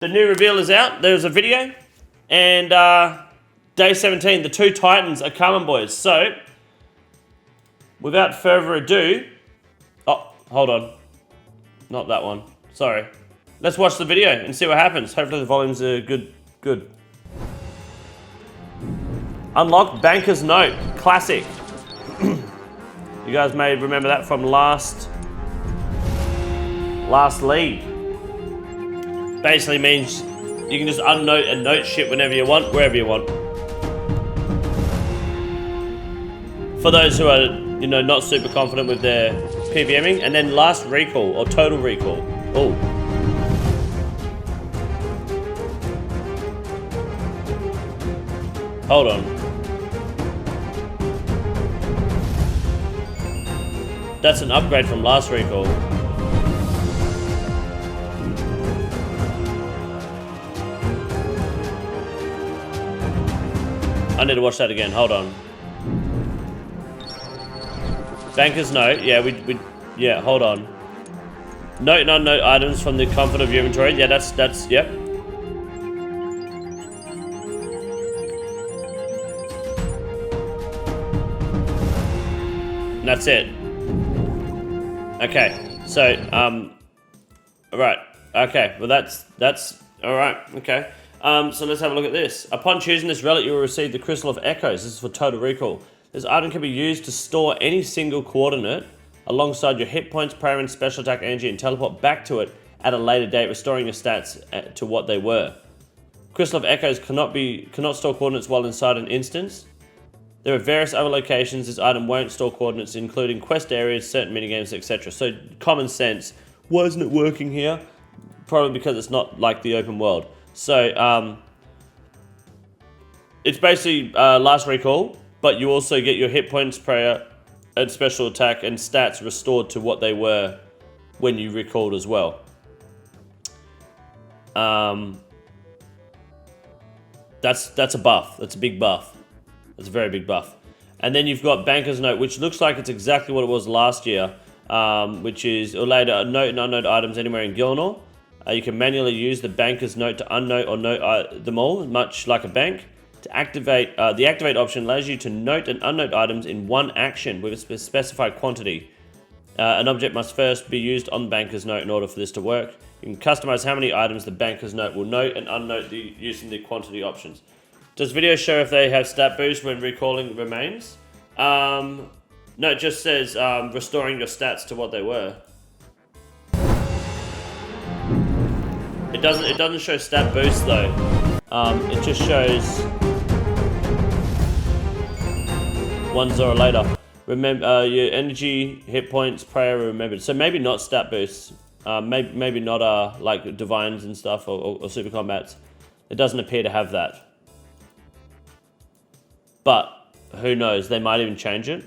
The new reveal is out. There's a video. And day 17, the two Titans are coming, boys. So, without further ado... Oh, hold on. Not that one. Sorry. Let's watch the video and see what happens. Hopefully the volumes are good. Unlock Banker's Note. Classic. You guys may remember that from last league. Basically means you can just unnote and note shit whenever you want, wherever you want. For those who are, you know, not super confident with their PVMing. And then last recall or total recall. Oh. Hold on. That's an upgrade from last recall. I need to watch that again. Hold on. Banker's Note. Yeah, yeah, hold on. Note and unnote items from the comfort of your inventory. Yeah, that's yep. And that's it. Okay. So, alright. Okay, well that's alright, okay. So let's have a look at this. Upon choosing this relic, you will receive the Crystal of Echoes. This is for total recall. This item can be used to store any single coordinate alongside your hit points, prayer, and special attack energy and teleport back to it at a later date, restoring your stats to what they were. Crystal of Echoes cannot store coordinates while inside an instance. There are various other locations this item won't store coordinates, including quest areas, certain minigames, etc. So, common sense. Why isn't it working here? Probably because it's not like the open world. So, it's basically last recall, but you also get your hit points, prayer, and special attack and stats restored to what they were when you recalled as well. That's a buff. That's a big buff. That's a very big buff. And then you've got Banker's Note, which looks like it's exactly what it was last year, which is note and unnote items anywhere in Gilnor. You can manually use the Banker's Note to unnote or note them all, much like a bank. To activate, the activate option allows you to note and unnote items in one action with a specified quantity. An object must first be used on the Banker's Note in order for this to work. You can customize how many items the Banker's Note will note and unnote using the quantity options. Does video show if they have stat boost when recalling remains? No, it just says restoring your stats to what they were. It doesn't show stat boost though. It just shows 1 0 later. Remember your energy, hit points, prayer are remembered. So maybe not stat boosts. Maybe not like divines and stuff or super combats. It doesn't appear to have that. But who knows? They might even change it.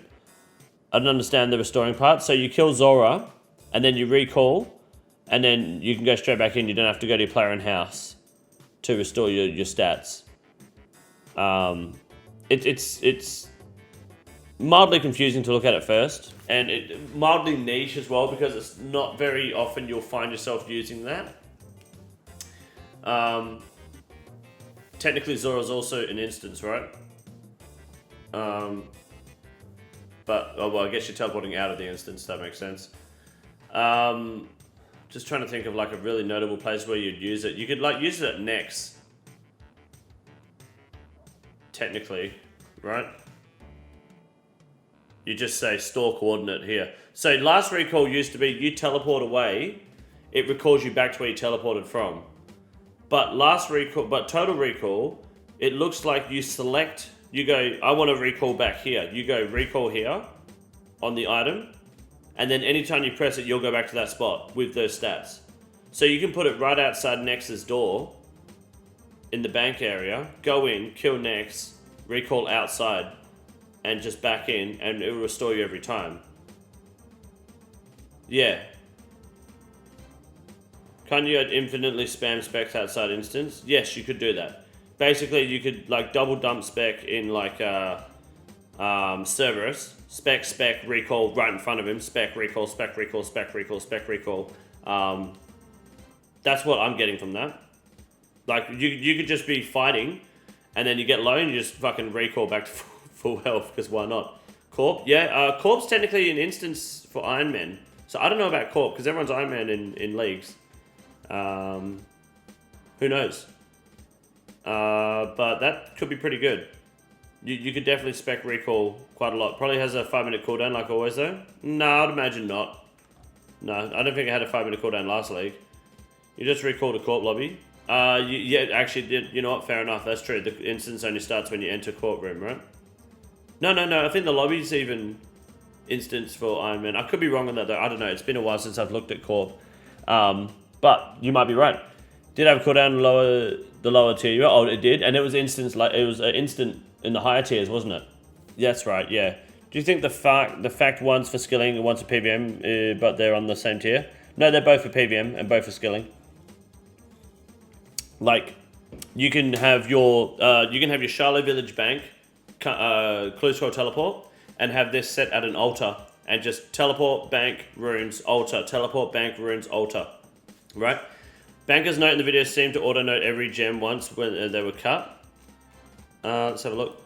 I don't understand the restoring part. So you kill Zora, and then you recall, and then you can go straight back in. You don't have to go to your player and house to restore your stats. It's mildly confusing to look at first, and it mildly niche as well because it's not very often you'll find yourself using that. Technically, Zora's also an instance, right? But oh well, I guess you're teleporting out of the instance. That makes sense. Just trying to think of like a really notable place where you'd use it. You could like use it at Nex. Technically, right? You just say store coordinate here. So last recall used to be you teleport away, it recalls you back to where you teleported from. But total recall, it looks like you select. You go, I want to recall back here. You go recall here on the item. And then anytime you press it, you'll go back to that spot with those stats. So you can put it right outside Nex's door in the bank area. Go in, kill Nex, recall outside, and just back in, and it will restore you every time. Yeah. Can you infinitely spam specs outside instance? Yes, you could do that. Basically, you could like double dump spec in like Cerberus. Spec, recall right in front of him. Spec, recall, spec, recall, spec, recall, spec, recall. That's what I'm getting from that. Like, you could just be fighting, and then you get low, and you just fucking recall back to full health, because why not? Corp? Yeah, Corp's technically an instance for Ironman. So I don't know about Corp, because everyone's Ironman in leagues. Who knows? But that could be pretty good. You could definitely spec recall quite a lot. Probably has a 5-minute cooldown like always though. No, I'd imagine not. No, I don't think it had a 5-minute cooldown last league. You just recalled a Corp lobby. Yeah, actually, you know what? Fair enough. That's true. The instance only starts when you enter courtroom, right? No. I think the lobby's even instance for Ironman. I could be wrong on that though. I don't know. It's been a while since I've looked at Corp. But you might be right. Did have a cooldown the lower tier. Oh, it did, and it was instance like it was an instant in the higher tiers, wasn't it? That's right. Yeah. Do you think the fact one's for skilling and one's for PVM, but they're on the same tier? No, they're both for PVM and both for skilling. Like, you can have your Charlotte Village Bank, Clue Scroll teleport, and have this set at an altar, and just teleport, bank, runes, altar, teleport, bank, runes, altar, right? Bankers note in the video seemed to auto note every gem once when they were cut. Let's have a look.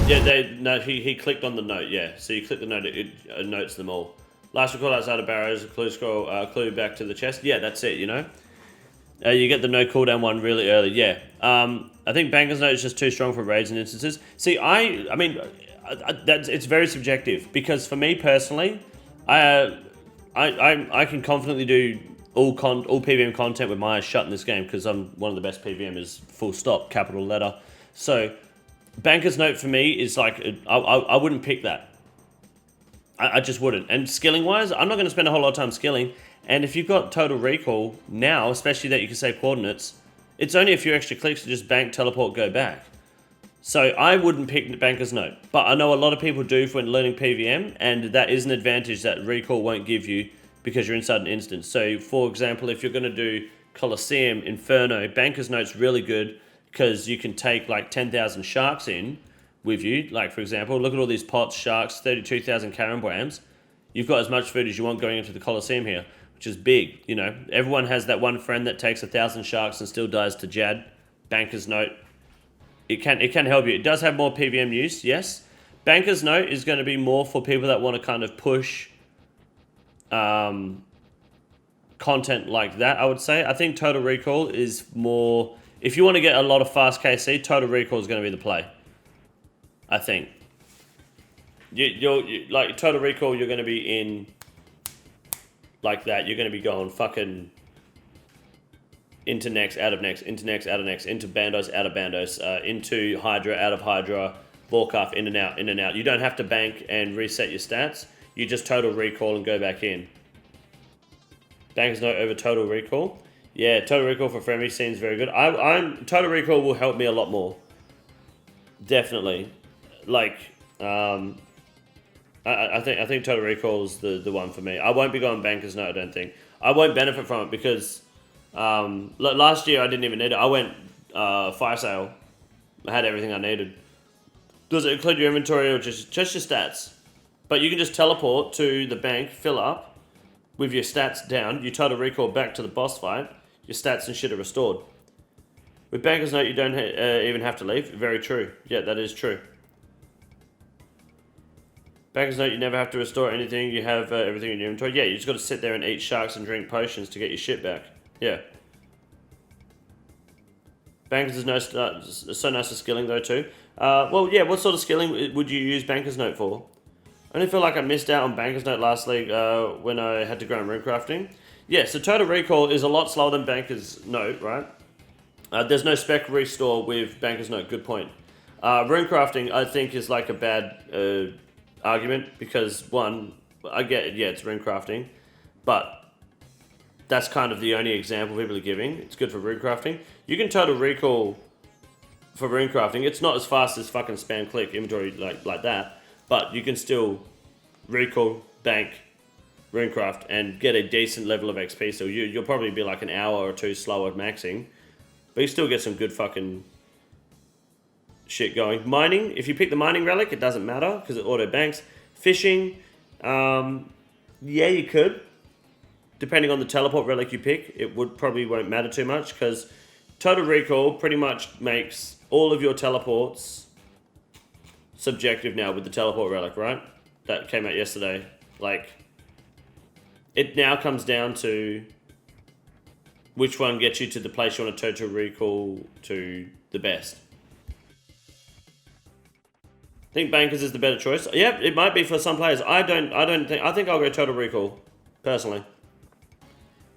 Yeah, he clicked on the note, yeah. So you click the note, it notes them all. Last recall outside of barrows, clue scroll, clue back to the chest. Yeah, that's it, you know. You get the no cooldown one really early, yeah. I think Banker's Note is just too strong for raids and instances. See, I mean, it's very subjective, because for me personally, I can confidently do all PVM content with my eyes shut in this game, because I'm one of the best PVMers, full stop, capital letter. So, Banker's Note for me is like, I wouldn't pick that. I just wouldn't. And skilling wise, I'm not going to spend a whole lot of time skilling. And if you've got total recall now, especially that you can save coordinates, it's only a few extra clicks to just bank, teleport, go back. So I wouldn't pick Banker's Note. But I know a lot of people do when learning PVM, and that is an advantage that recall won't give you because you're inside an instance. So for example, if you're going to do Colosseum, Inferno, Banker's Note's really good because you can take like 10,000 sharks in with you. Like for example, look at all these pots, sharks, 32,000 carambwams. You've got as much food as you want going into the Colosseum here, which is big, you know. Everyone has that one friend that takes 1,000 sharks and still dies to Jad. Banker's Note. It can help you. It does have more PVM use, yes. Banker's Note is going to be more for people that want to kind of push content like that, I would say. I think Total Recall is more... If you want to get a lot of fast KC, Total Recall is going to be the play. I think. You're like, Total Recall, you're going to be in... like that. You're going to be going fucking... into next, out of next, into next, out of next, into Bandos, out of Bandos, into Hydra, out of Hydra, Vorkath, in and out, in and out. You don't have to bank and reset your stats. You just Total Recall and go back in. Banker's Note over Total Recall. Yeah, Total Recall for Fremmy seems very good. Total Recall will help me a lot more. Definitely. Like, I think Total Recall is the one for me. I won't be going Banker's Note, I don't think. I won't benefit from it because... last year I didn't even need it. I went fire sale. I had everything I needed. Does it include your inventory or just your stats? But you can just teleport to the bank, fill up with your stats down. You Total Recall back to the boss fight. Your stats and shit are restored. With Banker's Note, you don't even have to leave. Very true. Yeah, that is true. Banker's Note, you never have to restore anything. You have everything in your inventory. Yeah, you just got to sit there and eat sharks and drink potions to get your shit back. Yeah. Bankers is so nice for skilling though too. Well, yeah, what sort of skilling would you use Banker's Note for? I only feel like I missed out on Banker's Note last league when I had to go on rune crafting. Yeah, so Total Recall is a lot slower than Banker's Note, right? There's no spec restore with Banker's Note, good point. Rune crafting, I think, is like a bad argument because, one, I get it, yeah, it's rune crafting, but that's kind of the only example people are giving. It's good for rune crafting. You can Total Recall for rune crafting. It's not as fast as fucking spam click inventory like that, but you can still recall, bank, runecraft, and get a decent level of XP. So you'll probably be like an hour or two slower at maxing, but you still get some good fucking shit going. Mining, if you pick the mining relic, it doesn't matter because it auto banks. Fishing, Yeah, you could. Depending on the teleport relic you pick, it won't matter too much because Total Recall pretty much makes all of your teleports subjective now with the teleport relic, right? That came out yesterday. Like, it now comes down to which one gets you to the place you want to Total Recall to the best. I think Bankers is the better choice. Yep, it might be for some players. I think I'll go Total Recall, personally.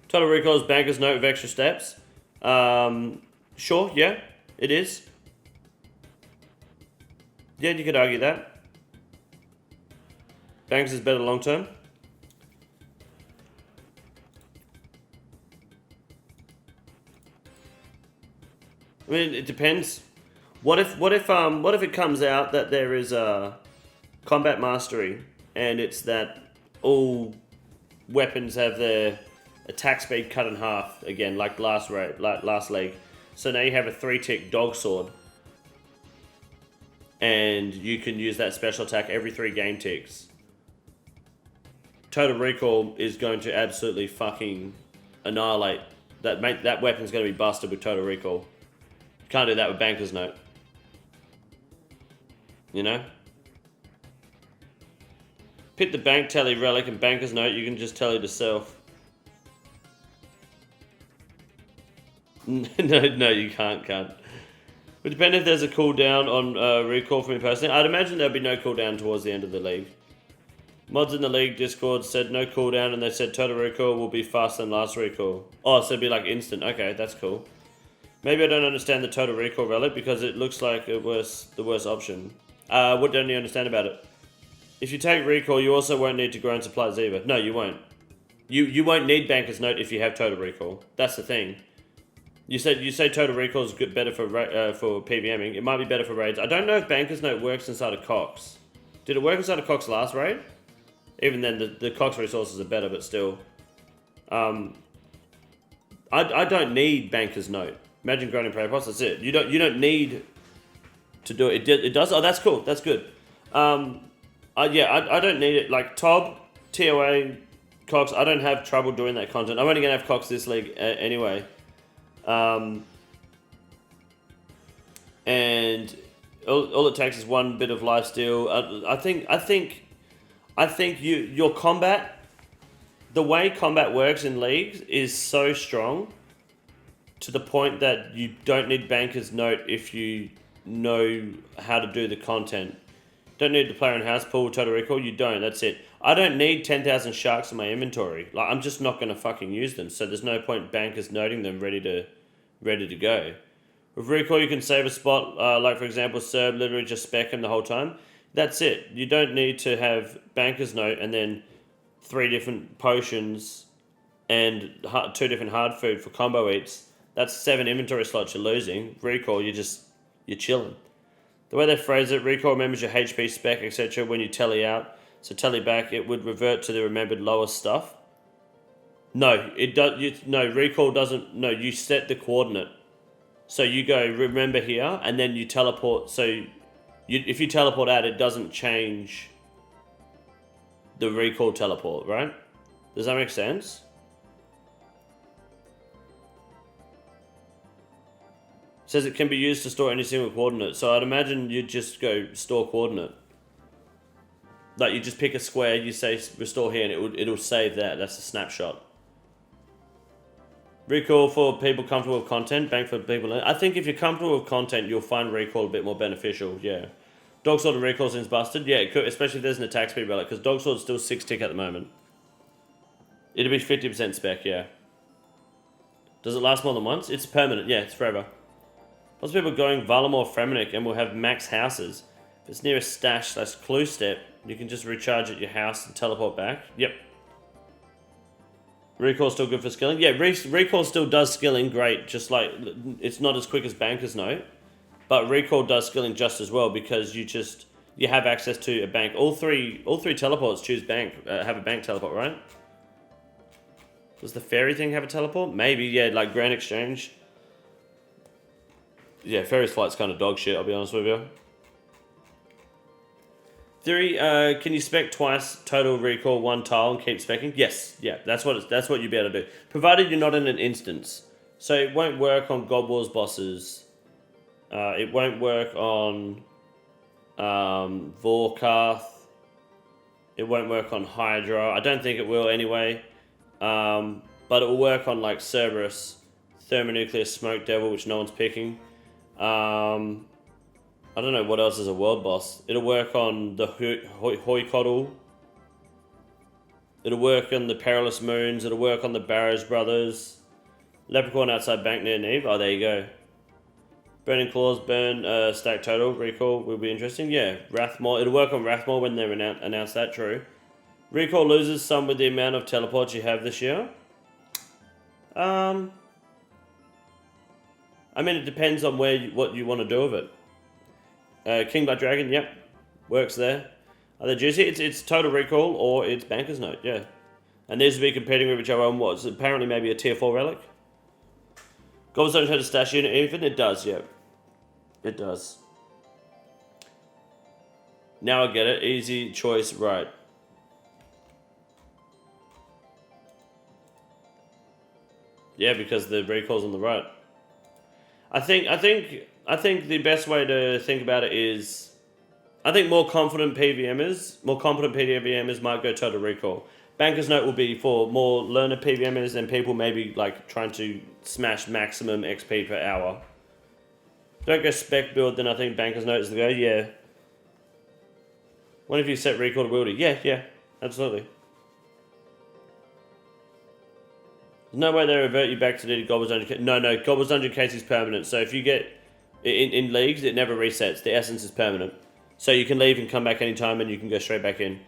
Total Recall is Banker's Note with extra steps. Sure, yeah, it is. Yeah, you could argue that. Bankers is better long term. I mean, it depends. What if it comes out that there is a combat mastery and it's that all weapons have their attack speed cut in half again, like last league. So now you have a 3-tick dog sword, and you can use that special attack every 3 game ticks. Total Recall is going to absolutely fucking annihilate that. That weapon's going to be busted with Total Recall. You can't do that with Banker's Note. You know? Pit the Bank Tally Relic and Banker's Note, you can just tally to self. No, you can't. Would depend if there's a cooldown on recall for me personally. I'd imagine there'd be no cooldown towards the end of the league. Mods in the league Discord said no cooldown, and they said Total Recall will be faster than last recall. Oh, so it'd be like instant. Okay, that's cool. Maybe I don't understand the Total Recall relic because it looks like the worst option. What don't you understand about it? If you take recall, you also won't need to grow in supplies either. No, you won't. You won't need Banker's Note if you have Total Recall. That's the thing. You say Total Recall is better for PVMing. It might be better for raids. I don't know if Banker's Note works inside of Cox. Did it work inside of Cox last raid? Even then, the Cox resources are better, but still. I don't need Banker's Note. Imagine growing in prayer pots. That's it. You don't need to do it. It does. Oh, that's cool. That's good. I don't need it. Like Tob, TOA, Cox. I don't have trouble doing that content. I'm only gonna have Cox this league anyway. And all it takes is one bit of lifesteal. I think your combat, the way combat works in leagues is so strong to the point that you don't need Banker's Note if you know how to do the content. Don't need to play in house pool, Total Recall. You don't. That's it. I don't need 10,000 sharks in my inventory. Like, I'm just not going to fucking use them. So there's no point Bankers noting them ready to go. With Recall, you can save a spot. Like for example, Serb literally just spec him the whole time. That's it. You don't need to have Banker's Note and then 3 different potions and 2 different hard food for combo eats. That's 7 inventory slots you're losing. Recall, you're chilling. The way they phrase it, recall remembers your HP spec, etc. when you tally out. So tally back, it would revert to the remembered lower stuff. No, it does. No, recall doesn't. No, you set the coordinate. So you go remember here, and then you teleport. So if you teleport out, it doesn't change the recall teleport, right? Does that make sense? Says it can be used to store any single coordinate. So I'd imagine you'd just go store coordinate. Like you just pick a square, you say restore here, and it'll save that. That's a snapshot. Recall for people comfortable with content, bank for people. I think if you're comfortable with content, you'll find recall a bit more beneficial. Yeah. Dog Sword and recall since busted. Yeah, it could, especially if there's an attack speed relic, because Dog Sword's still 6 tick at the moment. It'll be 50% spec. Yeah. Does it last more than once? It's permanent. Yeah, it's forever. Lots of people going Valamor Fremenic and will have max houses. If it's near a stash / clue step, you can just recharge at your house and teleport back. Yep. Recall's still good for skilling. Yeah, recall still does skilling great, just like it's not as quick as Banker's Note, but recall does skilling just as well because you have access to a bank. All three teleports choose bank, have a bank teleport, right? Does the fairy thing have a teleport? Maybe, yeah, like Grand Exchange. Yeah, Fairy's Flight's kind of dog shit, I'll be honest with you. Theory, can you spec twice, total recall one tile and keep specking? Yes, yeah, that's what you'd be able to do. Provided you're not in an instance. So it won't work on God Wars bosses. It won't work on Vorkath. It won't work on Hydra. I don't think it will anyway. But it will work on like Cerberus, Thermonuclear Smoke Devil, which no one's picking. I don't know what else is a world boss. It'll work on the Hoikoddle. It'll work on the Perilous Moons. It'll work on the Barrows Brothers. Leprechaun outside Bank near Neve. Oh, there you go. Burning Claws, burn, stack total, recall will be interesting. Yeah, Wrathmaw. It'll work on Wrathmaw when they're announced that, true. Recall loses some with the amount of teleports you have this year. I mean, it depends on what you want to do with it. King Blood Dragon, yep, works there. Are they juicy? It's total recall or it's Banker's Note, yeah. And these will be competing with each other on what's apparently maybe a tier 4 relic. Goblins don't have a stash unit even? It does, yeah. It does. Now I get it. Easy choice, right. Yeah, because the recall's on the right. I think the best way to think about it is, I think more competent PVMers might go total recall. Banker's Note will be for more learner PVMers and people maybe like trying to smash maximum XP per hour. Don't go spec build, then I think Banker's Note is the go. Yeah. What if you set recall to wieldy? Yeah, absolutely. There's no way they revert you back to the Gobble's Dungeon. No, Gobble's Dungeon case is permanent. So if you get in leagues, it never resets. The essence is permanent. So you can leave and come back anytime and you can go straight back in.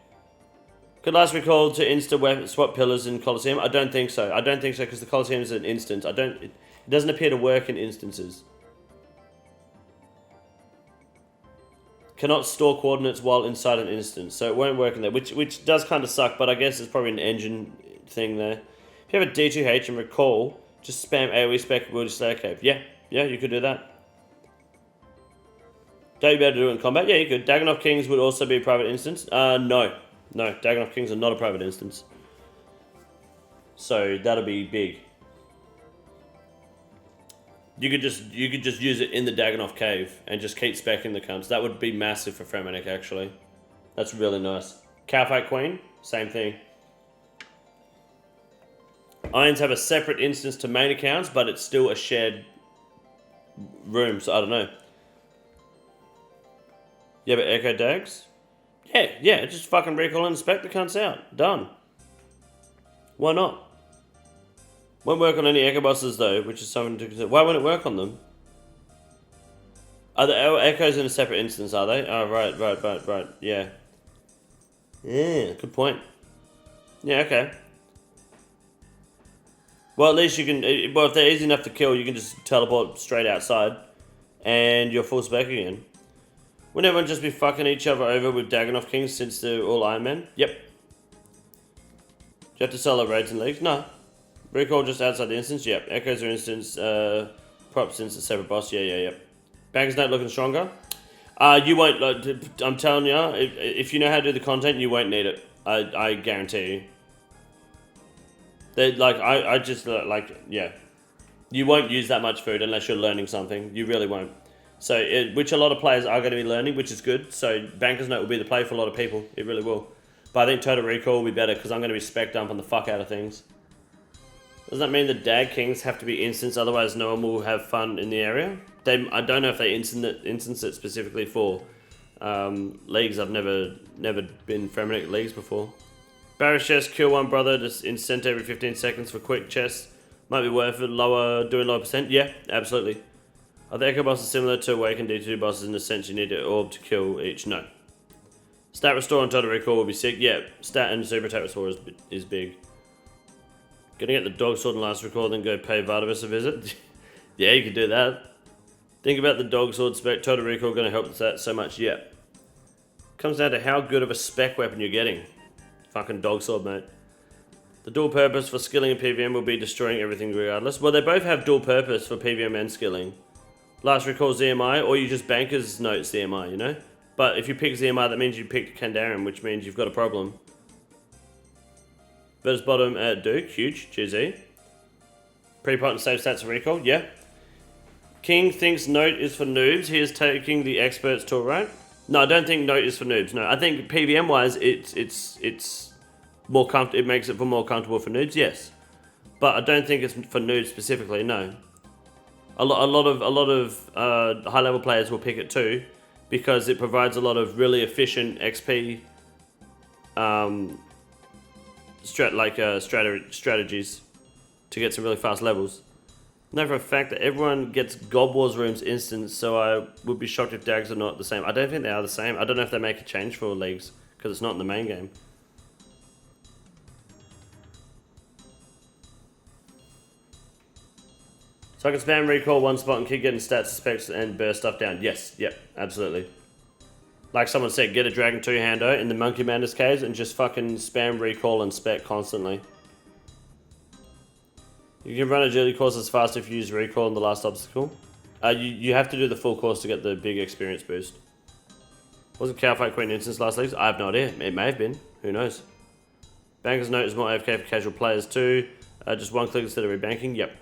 Could last recall to insta swap pillars in Colosseum? I don't think so. Because the Colosseum is an instance. It doesn't appear to work in instances. Cannot store coordinates while inside an instance, so it won't work in there, which does kind of suck, but I guess it's probably an engine thing there. If you have a D2H and recall, just spam AoE spec Wildy Slayer Cave. Yeah, you could do that. Don't you better do it in combat? Yeah, you could. Dagonoth Kings would also be a private instance. No, Dagonoth Kings are not a private instance. So that'll be big. You could just use it in the Dagonoth Cave and just keep specking the cunts. That would be massive for Fremennik, actually. That's really nice. Cowfight Queen, same thing. Irons have a separate instance to main accounts, but it's still a shared room, so I don't know. Yeah, but Echo Dags? Yeah, just fucking recall and spec the cunts out. Done. Why not? Won't work on any Echo bosses though, which is something to consider. Why won't it work on them? Are the Echoes in a separate instance, are they? Oh, right. Yeah, good point. Yeah, okay. Well, at least you can... Well, if they're easy enough to kill, you can just teleport straight outside. And you're full spec again. Wouldn't everyone just be fucking each other over with Dagonoth Kings since they're all Iron Man? Yep. Do you have to sell the raids and leagues? No. Recall just outside the instance? Yep. Echoes are instance... props since the separate boss? Yeah. Banker's Note looking stronger? You won't... I'm telling you, if you know how to do the content, you won't need it. I guarantee you. Yeah. You won't use that much food unless you're learning something. You really won't. So, which a lot of players are going to be learning, which is good. So, Banker's Note will be the play for a lot of people. It really will. But I think Total Recall will be better because I'm going to be spec dumping the fuck out of things. Does that mean the Dag Kings have to be instance, otherwise no one will have fun in the area? I don't know if they instance it specifically for leagues. I've never been Fremennik leagues before. Barrish chest, kill one brother, just incent every 15 seconds for quick chests. Might be worth it, doing lower percent. Yeah, absolutely. Are the Echo bosses similar to Awakened D2 bosses in the sense you need an orb to kill each? No. Stat Restore and Total Recall will be sick. Yeah, Stat and Super Attack Restore is big. Gonna get the Dog Sword and Last Recall, then go pay Vardavis a visit? Yeah, you could do that. Think about the Dog Sword spec. Total Recall gonna help with that so much. Yeah. Comes down to how good of a spec weapon you're getting. Fucking Dog Sword, mate. The dual purpose for skilling and PVM will be destroying everything regardless. Well, they both have dual purpose for PVM and skilling. Last Recall ZMI, or you just Banker's Note ZMI, you know? But if you pick ZMR, that means you picked Kandarian, which means you've got a problem. Versus bottom at Duke, huge, GZ. Pretty potent save stats and recall, yeah. King thinks Note is for noobs. He is taking the experts tool, right? No, I don't think Note is for noobs. No, I think PVM wise, it's more comfortable. It makes it more comfortable for noobs, yes. But I don't think it's for noobs specifically. No. A lot of high level players will pick it too, because it provides a lot of really efficient XP. Strategies to get some really fast levels. Know for a fact that everyone gets God Wars rooms instant, so I would be shocked if Dags are not the same. I don't think they are the same. I don't know if they make a change for leagues, because it's not in the main game. So I can spam recall one spot and keep getting stats, specs, and burst stuff down. Yes, yep, absolutely. Like someone said, get a Dragon 2-hander in the Monkey Madness caves and just fucking spam recall and spec constantly. You can run agility course as fast if you use recall in the last obstacle. You have to do the full course to get the big experience boost. Wasn't Cowfight Queen instance last league? I have no idea. It may have been. Who knows? Banker's Note is more AFK for casual players too. Just one click instead of rebanking. Yep.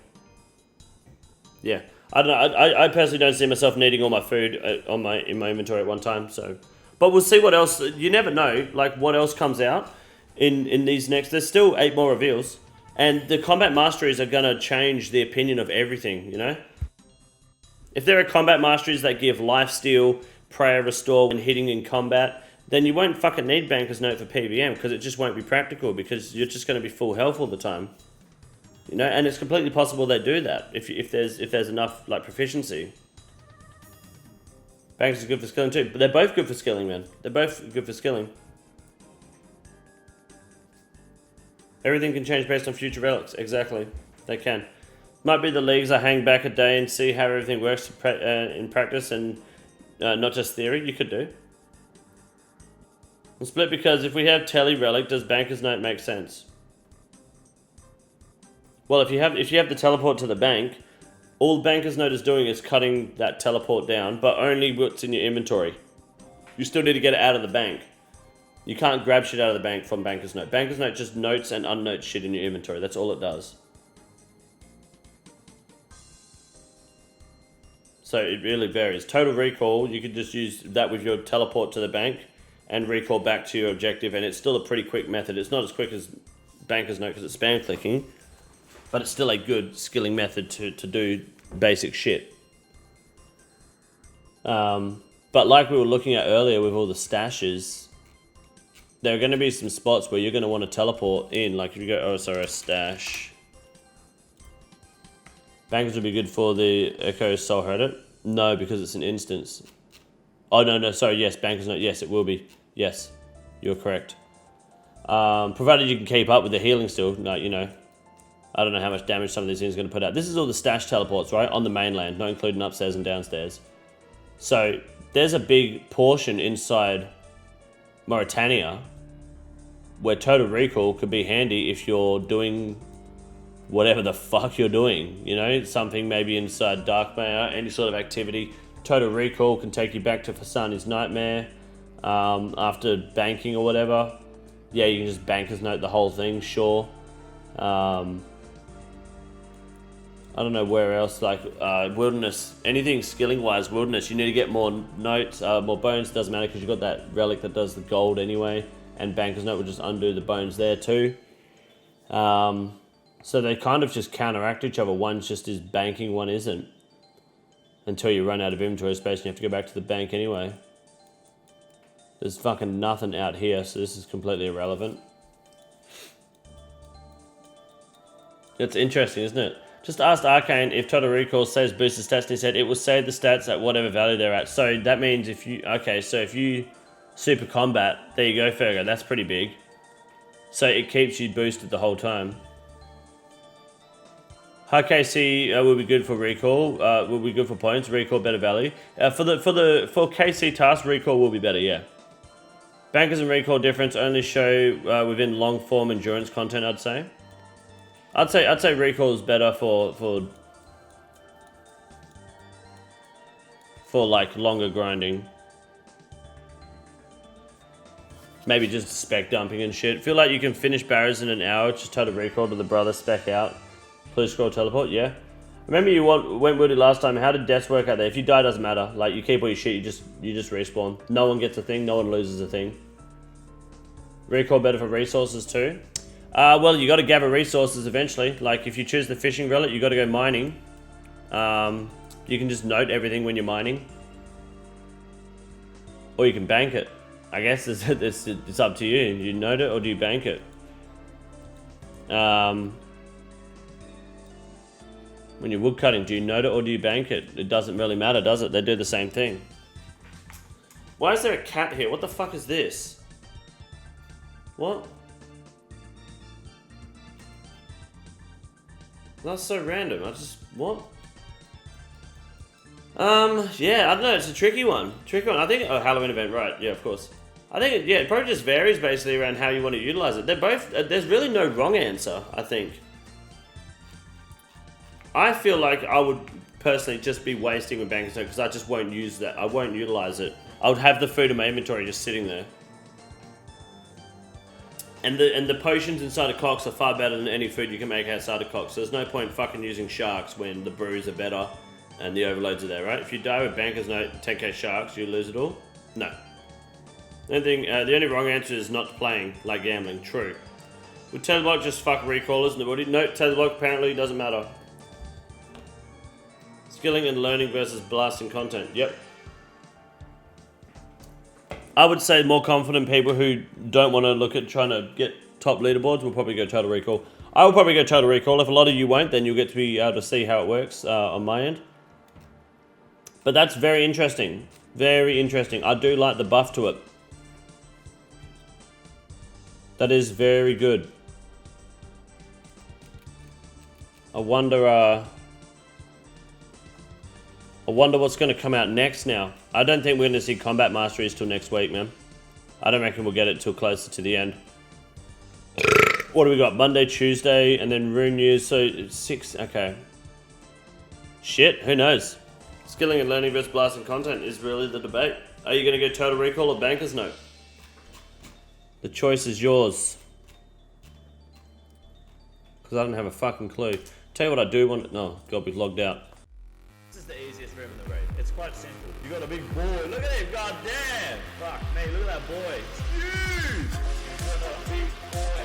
Yeah. I don't know. I personally don't see myself needing all my food in my inventory at one time. So, but we'll see what else. You never know. Like what else comes out in these next. There's still 8 more reveals, and the combat masteries are gonna change the opinion of everything. You know, if there are combat masteries that give lifesteal, prayer, restore when hitting in combat, then you won't fucking need Banker's Note for PVM because it just won't be practical because you're just gonna be full health all the time. You know, and it's completely possible they do that if there's enough like proficiency. Banks is good for skilling too, but they're both good for skilling, man. They're both good for skilling. Everything can change based on future relics. Exactly, they can. Might be the leagues I hang back a day and see how everything works in practice and not just theory. You could do. I'm split because if we have Telly Relic, does Banker's Note make sense? Well, if you have the teleport to the bank, all Banker's Note is doing is cutting that teleport down, but only what's in your inventory. You still need to get it out of the bank. You can't grab shit out of the bank from Banker's Note. Banker's Note just notes and unnotes shit in your inventory. That's all it does. So it really varies. Total recall, you could just use that with your teleport to the bank and recall back to your objective, and it's still a pretty quick method. It's not as quick as Banker's Note because it's spam clicking. But it's still a good skilling method to do basic shit. But like we were looking at earlier with all the stashes, there are going to be some spots where you're going to want to teleport in. Like if you go OSRS stash. Bankers would be good for the Echo Soul Heredit. No, because it's an instance. Oh, no, sorry, yes, Bankers Note. Yes, it will be. Yes, you're correct. Provided you can keep up with the healing still. No, you know. I don't know how much damage some of these things are going to put out. This is all the stash teleports, right? On the mainland, not including upstairs and downstairs. So there's a big portion inside Mauritania where total recall could be handy if you're doing whatever the fuck you're doing. You know, something maybe inside Darkmare, any sort of activity. Total recall can take you back to Fasani's Nightmare after banking or whatever. Yeah, you can just Banker's Note the whole thing, sure. I don't know where else, like Wilderness, anything skilling wise, Wilderness, you need to get more notes, more bones, doesn't matter because you've got that relic that does the gold anyway, and Banker's Note will just undo the bones there too. So they kind of just counteract each other, one just is banking, one isn't, until you run out of inventory space and you have to go back to the bank anyway. There's fucking nothing out here, so this is completely irrelevant. It's interesting, isn't it? Just asked Arcane if Total Recall saves boosted stats, and he said it will save the stats at whatever value they're at. So that means if you, okay, so if you super combat, there you go, Fergo, that's pretty big. So it keeps you boosted the whole time. High KC will be good for recall, will be good for points, recall better value. For KC task, recall will be better, yeah. Bankers and recall difference only show within long form endurance content, I'd say. I'd say recall is better for like longer grinding. Maybe just spec dumping and shit. Feel like you can finish barriers in an hour. Just total recall to the brother spec out. Please scroll teleport. Yeah. Remember you went wooded last time. How did deaths work out there? If you die, doesn't matter. Like you keep all your shit. You just respawn. No one gets a thing. No one loses a thing. Recall better for resources too. Well, you got to gather resources eventually. Like if you choose the fishing relic, you got to go mining. You can just note everything when you're mining, or you can bank it. I guess it's up to you. You note it or do you bank it? When you're wood cutting, do you note it or do you bank it? It doesn't really matter, does it? They do the same thing. Why is there a cat here? What the fuck is this? What? That's so random. What? Yeah, I don't know. It's a tricky one. I think, Halloween event, right? Yeah, of course. I think, it probably just varies basically around how you want to utilize it. They're both, there's really no wrong answer, I think. I feel like I would personally just be wasting with Banker's Note because I just won't use that. I won't utilize it. I would have the food in my inventory just sitting there. And the potions inside of cocks are far better than any food you can make outside of cocks. So there's no point fucking using sharks when the brews are better and the overloads are there, right? If you die with Banker's Note, 10k sharks, you lose it all? No. The only wrong answer is not playing, like gambling. True. Would Teleblock just fuck recallers in the body? No, Teleblock apparently doesn't matter. Skilling and learning versus blasting content. Yep. I would say more confident people who don't want to look at trying to get top leaderboards will probably go Total Recall. I will probably go Total Recall. If a lot of you won't, then you'll get to be able to see how it works on my end. But that's very interesting. Very interesting. I do like the buff to it. That is very good. I wonder what's going to come out next now. I don't think we're going to see combat masteries till next week, man. I don't reckon we'll get it till closer to the end. What do we got? Monday, Tuesday, and then Rune News. So it's 6. Okay. Shit, who knows? Skilling and learning versus blasting content is really the debate. Are you going to go Total Recall or Banker's Note? The choice is yours. Because I don't have a fucking clue. Tell you what I do want. No, God, we've logged out. This is the easiest room in the raid. It's quite simple. You got a big boy. Look at him. God damn. Fuck me. Look at that boy. It's huge. You got a big boy.